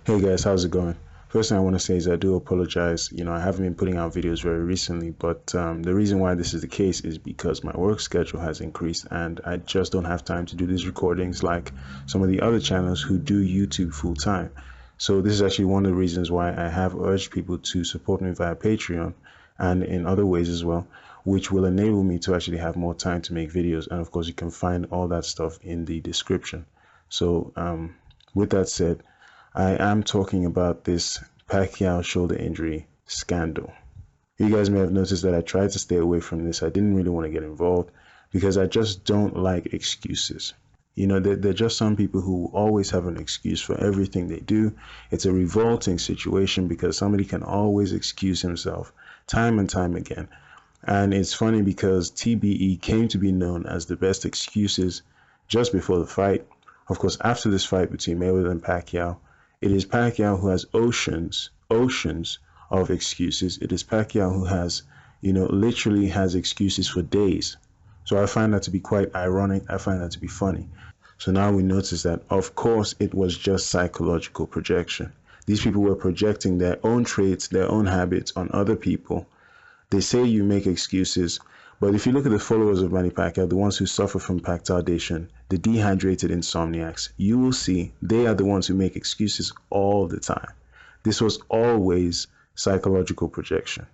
Hey guys, how's it going? First thing I want to say is I do apologize. I haven't been putting out videos very recently, but the reason why this is the case is because my work schedule has increased and I just don't have time to do these recordings like some of the other channels who do YouTube full time. So this is actually one of the reasons why I have urged people to support me via Patreon and in other ways as well, which will enable me to actually have more time to make videos. And of course, you can find all that stuff in the description. So with that said, I am talking about this Pacquiao shoulder injury scandal. You guys may have noticed that I tried to stay away from this. I didn't really want to get involved because I just don't like excuses. There are just some people who always have an excuse for everything they do. It's a revolting situation because somebody can always excuse himself time and time again. And it's funny because TBE came to be known as the best excuses just before the fight. Of course, after this fight between Mayweather and Pacquiao, it is Pacquiao who has oceans of excuses. It is Pacquiao who has, literally has excuses for days. So I find that to be quite ironic. I find that to be funny. So now we notice that, of course, it was just psychological projection. These people were projecting their own traits, their own habits on other people. They say you make excuses, but if you look at the followers of Manny Pacquiao, the ones who suffer from pactardation, the dehydrated insomniacs, you will see they are the ones who make excuses all the time. This was always psychological projection.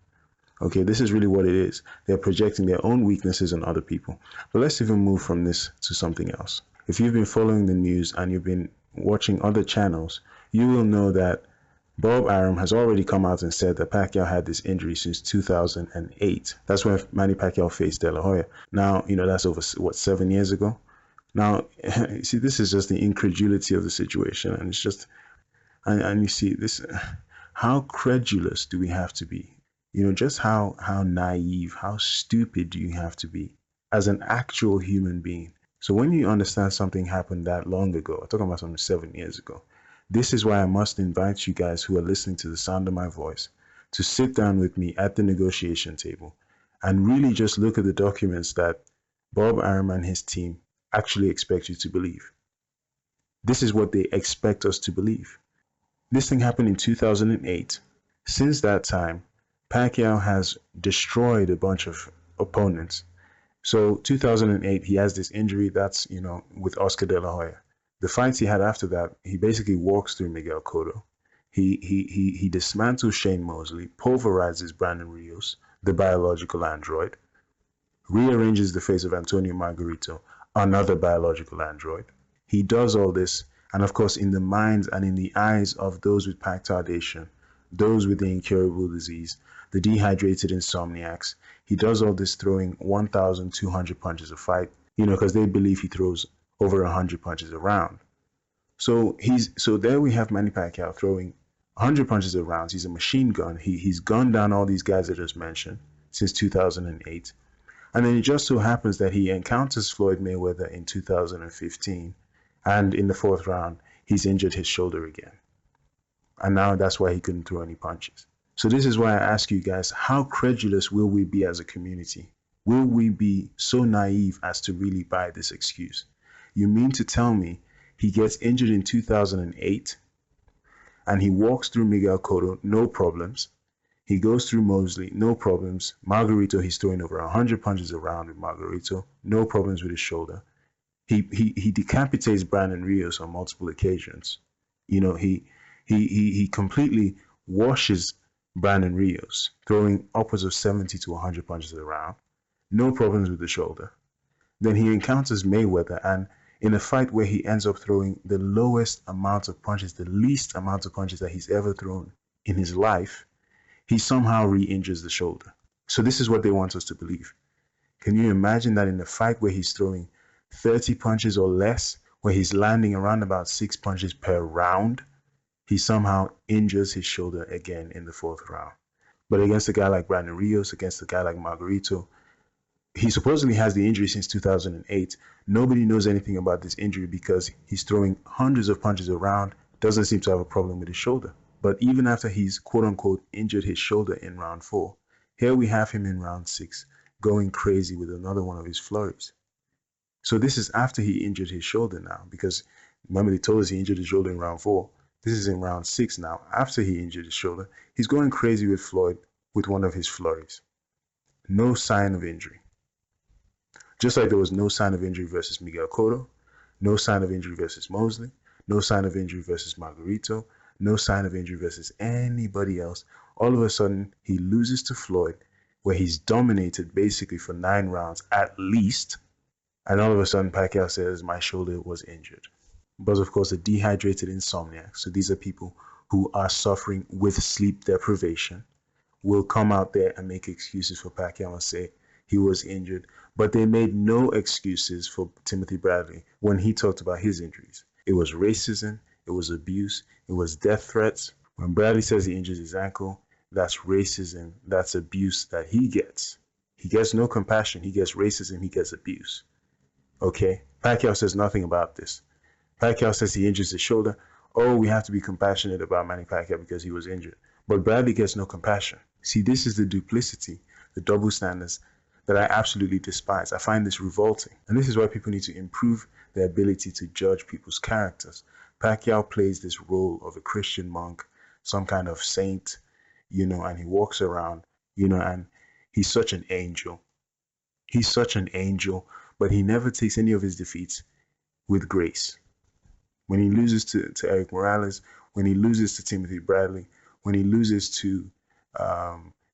Okay, this is really what it is. They're projecting their own weaknesses on other people. But let's even move from this to something else. If you've been following the news and you've been watching other channels, you will know that Bob Arum has already come out and said that Pacquiao had this injury since 2008. That's when Manny Pacquiao faced De La Hoya. Now, that's over, 7 years ago? Now, you see, this is just the incredulity of the situation. And it's just, and you see, this, how credulous do we have to be? Just how naive, how stupid do you have to be as an actual human being? So when you understand something happened that long ago, I'm talking about something 7 years ago, this is why I must invite you guys who are listening to the sound of my voice to sit down with me at the negotiation table and really just look at the documents that Bob Arum and his team actually expect you to believe. This is what they expect us to believe. This thing happened in 2008. Since that time, Pacquiao has destroyed a bunch of opponents. So 2008, he has this injury that's, with Oscar De La Hoya. The fights he had after that, he basically walks through Miguel Cotto. He dismantles Shane Mosley, pulverizes Brandon Rios, the biological android, rearranges the face of Antonio Margarito, another biological android. He does all this, and of course, in the minds and in the eyes of those with pactardation, those with the incurable disease, the dehydrated insomniacs, he does all this throwing 1,200 punches a fight, because they believe he throws over 100 punches around. So there we have Manny Pacquiao throwing 100 punches around. He's a machine gun. He's gunned down all these guys I just mentioned since 2008. And then it just so happens that he encounters Floyd Mayweather in 2015. And in the fourth round, he's injured his shoulder again. And now that's why he couldn't throw any punches. So this is why I ask you guys, how credulous will we be as a community? Will we be so naive as to really buy this excuse? You mean to tell me he gets injured in 2008 and he walks through Miguel Cotto, no problems. He goes through Mosley, no problems. Margarito, he's throwing over 100 punches around with Margarito, no problems with his shoulder. He decapitates Brandon Rios on multiple occasions. He completely washes Brandon Rios, throwing upwards of 70 to 100 punches around, no problems with the shoulder. Then he encounters Mayweather, and in a fight where he ends up throwing the lowest amount of punches, the least amount of punches that he's ever thrown in his life, he somehow re-injures the shoulder. So this is what they want us to believe. Can you imagine that in a fight where he's throwing 30 punches or less, where he's landing around about 6 punches per round, he somehow injures his shoulder again in the fourth round? But against a guy like Brandon Rios, against a guy like Margarito, he supposedly has the injury since 2008. Nobody knows anything about this injury because he's throwing hundreds of punches around, doesn't seem to have a problem with his shoulder. But even after he's quote-unquote injured his shoulder in round 4, here we have him in round 6 going crazy with another one of his flurries. So this is after he injured his shoulder now, because remember they told us he injured his shoulder in round 4. This is in round 6 now. After he injured his shoulder, he's going crazy with Floyd with one of his flurries. No sign of injury. Just like there was no sign of injury versus Miguel Cotto, no sign of injury versus Mosley, no sign of injury versus Margarito, no sign of injury versus anybody else. All of a sudden, he loses to Floyd, where he's dominated basically for 9 rounds at least. And all of a sudden, Pacquiao says, my shoulder was injured. But of course, a dehydrated insomniac, so these are people who are suffering with sleep deprivation, will come out there and make excuses for Pacquiao and say he was injured. But they made no excuses for Timothy Bradley when he talked about his injuries. It was racism, it was abuse, it was death threats. When Bradley says he injured his ankle, that's racism, that's abuse that he gets. He gets no compassion, he gets racism, he gets abuse. Okay? Pacquiao says nothing about this. Pacquiao says he injures his shoulder. Oh, we have to be compassionate about Manny Pacquiao because he was injured. But Bradley gets no compassion. See, this is the duplicity, the double standards that I absolutely despise. I find this revolting. And this is why people need to improve their ability to judge people's characters. Pacquiao plays this role of a Christian monk, some kind of saint, and he walks around, and he's such an angel. He's such an angel, but he never takes any of his defeats with grace. When he loses to Eric Morales, when he loses to Timothy Bradley, when he loses to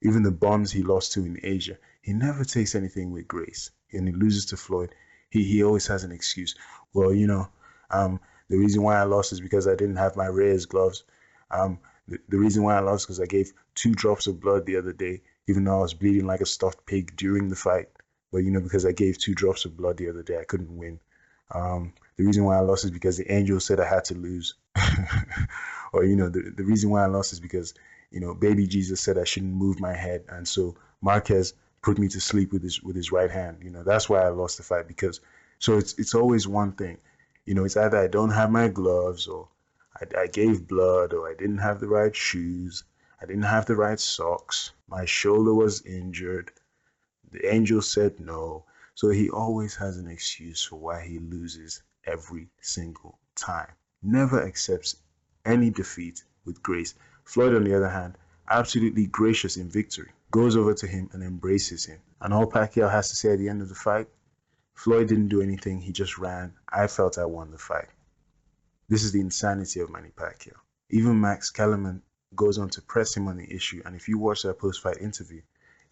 even the bums he lost to in Asia, he never takes anything with grace. And he loses to Floyd, he always has an excuse. Well, the reason why I lost is because I didn't have my Reyes gloves. The reason why I lost is because I gave 2 drops of blood the other day, even though I was bleeding like a stuffed pig during the fight. But, because I gave 2 drops of blood the other day, I couldn't win. The reason why I lost is because the angel said I had to lose. Or, the reason why I lost is because, baby Jesus said I shouldn't move my head. And so Marquez put me to sleep with his right hand. That's why I lost the fight. So it's always one thing. It's either I don't have my gloves, or I gave blood, or I didn't have the right shoes. I didn't have the right socks. My shoulder was injured. The angel said no. So he always has an excuse for why he loses every single time. Never accepts any defeat with grace. Floyd, on the other hand, absolutely gracious in victory, goes over to him and embraces him. And all Pacquiao has to say at the end of the fight, Floyd didn't do anything, he just ran. I felt I won the fight. This is the insanity of Manny Pacquiao. Even Max Kellerman goes on to press him on the issue, and if you watch that post-fight interview,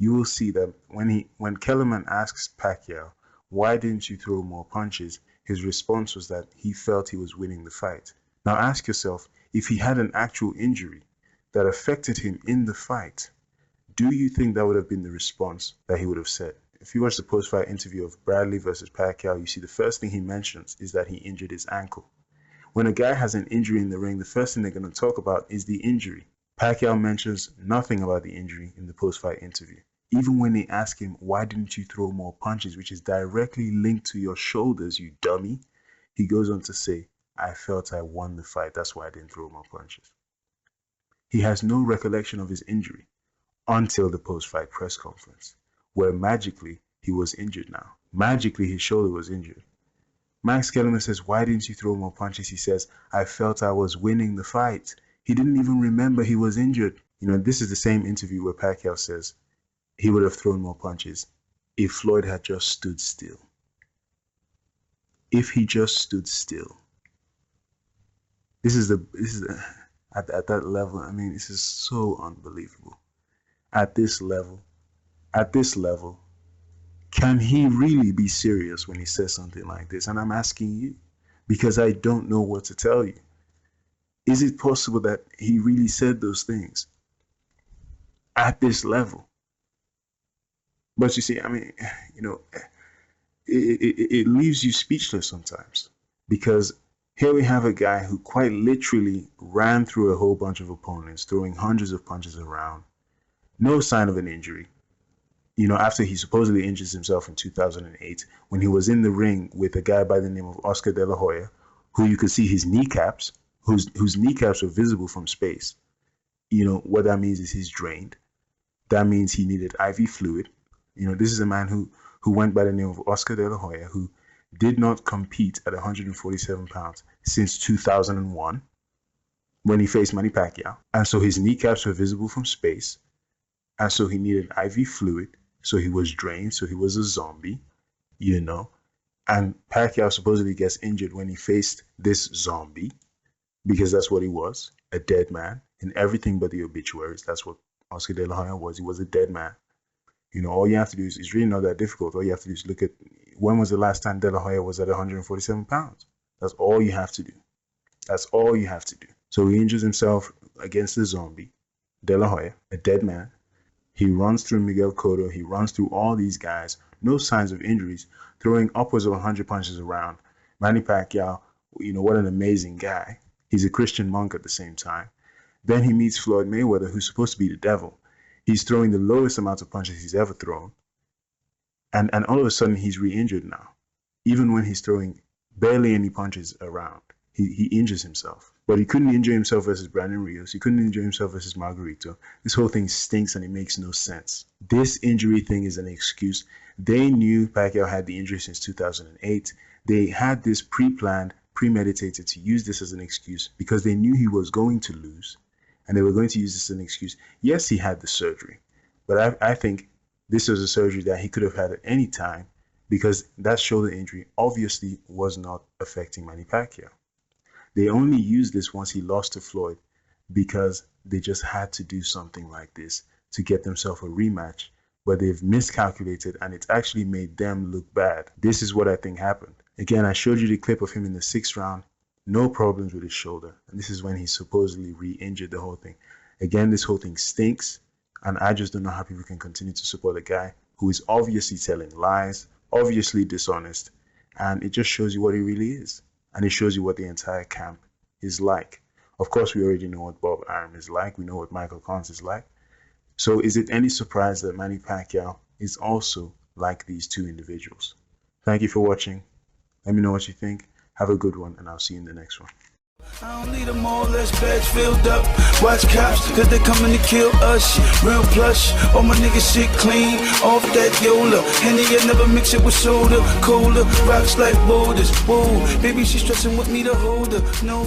you will see that when Kellerman asks Pacquiao, why didn't you throw more punches? His response was that he felt he was winning the fight. Now ask yourself, if he had an actual injury that affected him in the fight, do you think that would have been the response that he would have said? If you watch the post-fight interview of Bradley versus Pacquiao, you see the first thing he mentions is that he injured his ankle. When a guy has an injury in the ring, the first thing they're going to talk about is the injury. Pacquiao mentions nothing about the injury in the post-fight interview. Even when they ask him, why didn't you throw more punches, which is directly linked to your shoulders, you dummy, he goes on to say, I felt I won the fight, that's why I didn't throw more punches. He has no recollection of his injury until the post-fight press conference, where magically he was injured now. Magically his shoulder was injured. Max Kellerman says, why didn't you throw more punches? He says, I felt I was winning the fight. He didn't even remember he was injured. This is the same interview where Pacquiao says he would have thrown more punches if Floyd had just stood still. If he just stood still. This is at that level, this is so unbelievable. At this level, can he really be serious when he says something like this? And I'm asking you, because I don't know what to tell you. Is it possible that he really said those things at this level? But you see, it leaves you speechless sometimes, because here we have a guy who quite literally ran through a whole bunch of opponents, throwing hundreds of punches around, no sign of an injury. After he supposedly injures himself in 2008, when he was in the ring with a guy by the name of Oscar De La Hoya, who you could see his kneecaps, whose kneecaps were visible from space. What that means is he's drained. That means he needed IV fluid. This is a man who went by the name of Oscar De La Hoya, who did not compete at 147 pounds since 2001. when he faced Manny Pacquiao. And so his kneecaps were visible from space. And so he needed IV fluid. So he was drained. So he was a zombie, you know. And Pacquiao supposedly gets injured when he faced this zombie, because that's what he was, a dead man in everything but the obituaries. That's what Oscar De La Hoya was. He was a dead man. You know, all you have to do is, it's really not that difficult. All you have to do is look at, when was the last time De La Hoya was at 147 pounds? That's all you have to do. That's all you have to do. So he injures himself against the zombie, De La Hoya, a dead man. He runs through Miguel Cotto. He runs through all these guys. No signs of injuries, throwing upwards of 100 punches around. Manny Pacquiao, you know, what an amazing guy. He's a Christian monk at the same time. Then he meets Floyd Mayweather, who's supposed to be the devil. He's throwing the lowest amount of punches he's ever thrown. And all of a sudden, he's re-injured now. Even when he's throwing barely any punches around, he injures himself. But he couldn't injure himself versus Brandon Rios. He couldn't injure himself versus Margarito. This whole thing stinks and it makes no sense. This injury thing is an excuse. They knew Pacquiao had the injury since 2008. They had this pre-planned, premeditated to use this as an excuse because they knew he was going to lose. And they were going to use this as an excuse. Yes, he had the surgery, but I think this was a surgery that he could have had at any time, because that shoulder injury obviously was not affecting Manny Pacquiao. They only used this once he lost to Floyd because they just had to do something like this to get themselves a rematch, but they've miscalculated and it's actually made them look bad. This is what I think happened. Again, I showed you the clip of him in the 6th round. No problems with his shoulder. And this is when he supposedly re-injured the whole thing. Again, this whole thing stinks. And I just don't know how people can continue to support a guy who is obviously telling lies, obviously dishonest. And it just shows you what he really is. And it shows you what the entire camp is like. Of course, we already know what Bob Arum is like. We know what Michael Collins is like. So is it any surprise that Manny Pacquiao is also like these two individuals? Thank you for watching. Let me know what you think. Have a good one, and I'll see you in the next one. I don't need them all, less bags filled up. Watch cops, cause they coming to kill us. Real plush, all my niggas shit clean. Off that Yola, Henny, I never mix it with soda. Cola, rocks like boulders. Whoa, baby, she stressing with me to hold her. No.